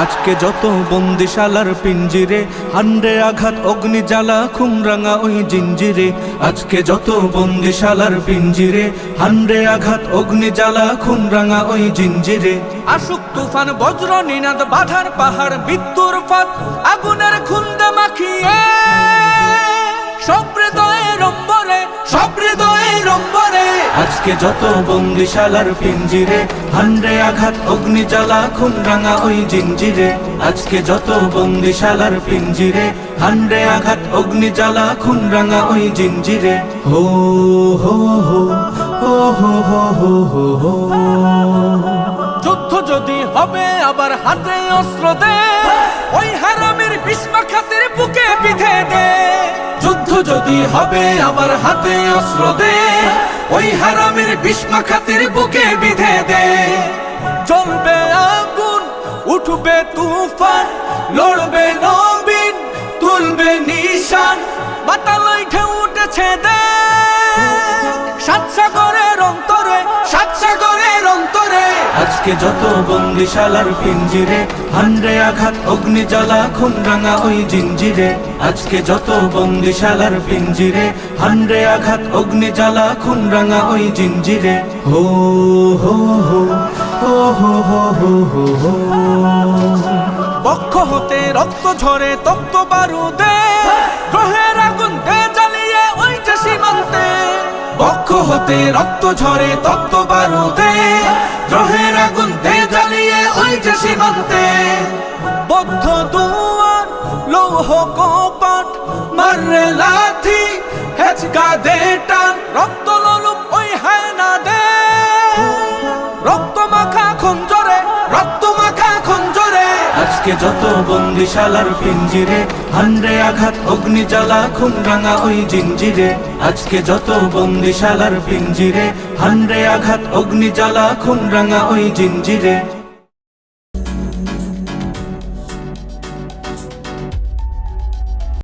আজকে যত বন্দিশালার পিঞ্জিরে, হান্ডে আঘাত অগ্নি জ্বালা খুমরাঙা ওই জিঞ্জিরে। আজকে যত বন্দিশালার পিঞ্জিরে, হান্ডে আঘাত অগ্নি জ্বালা খুমরাঙা ওই জিঞ্জিরে। আসুক তুফান বজ্র নিনাদ বাধার পাহাড় মৃত্যুর ফাঁদ আগুনের খুন্দে মাখিয়ে সব হৃদয়ের অম্বরে, সব হৃদয়ের অম্বরে। আজকে যত বন্দিশালার পিঞ্জিরে, হান্ডে আঘাত অগ্নি জ্বালা খুমরাঙা ওই জিঞ্জিরে। আজকে যত বন্দিশালার পিঞ্জিরে, হান্ডে আঘাত অগ্নি জ্বালা খুমরাঙা ওই জিঞ্জিরে। হো হো হো হো হো হো হো হো। যুদ্ধ যদি হবে আবার হাতে অস্ত্র দে, ওই হারামের বিস্মা খাতের বুকে বিধে দে। যুদ্ধ যদি হবে আবার হাতে অস্ত্র দে, ওই হারামের বিস্মা খাতের বুকে বিধে দে। জ্বলবে আগুন, উঠবে তুফান, লড়বে নবীন, তুলবে নিশান। বাতালয় ঢেউ উঠেছে দেখ সাত সাগরের অন্তরে, সাত সাগরের অন্তরে। আজকে যত বন্দিশালার পিঞ্জিরে, হান্ডে আঘাত অগ্নি জ্বালা খুমরাঙা ওই জিঞ্জিরে। আজকে যত বন্দিশালার পিঞ্জিরে, হান্ডে আঘাত অগ্নি জ্বালা খুমরাঙা ওই জিঞ্জিরে। হো হো হো হো হো হো হো হো। বক্ষ হতে রক্ত ঝরে তপ্ত বারুদে, গ্রহের আগুন দে জ্বালিয়ে ওই যে সীমান্তে। বক্ষ হতে রক্ত ঝরে তপ্ত বারুদে, গ্রহের আগুন দে জ্বালিয়ে ওই যে সীমান্তে। বদ্ধ দুয়ার লৌহ কপাট, মাররে লাথি হেচকা দে টান। রক্ত লোলুপ ওই হায়না দে, রক্ত মাখা খঞ্জরে, রক্ত মাখা খঞ্জরে। আজকে যত বন্দিশালার পিঞ্জিরে, হান্ডে আঘাত অগ্নি জ্বালা খুমরাঙা ওই জিঞ্জিরে। আজকে যত বন্দিশালার পিঞ্জিরে, হান্ডে আঘাত অগ্নি জ্বালা খুমরাঙা ওই জিঞ্জিরে।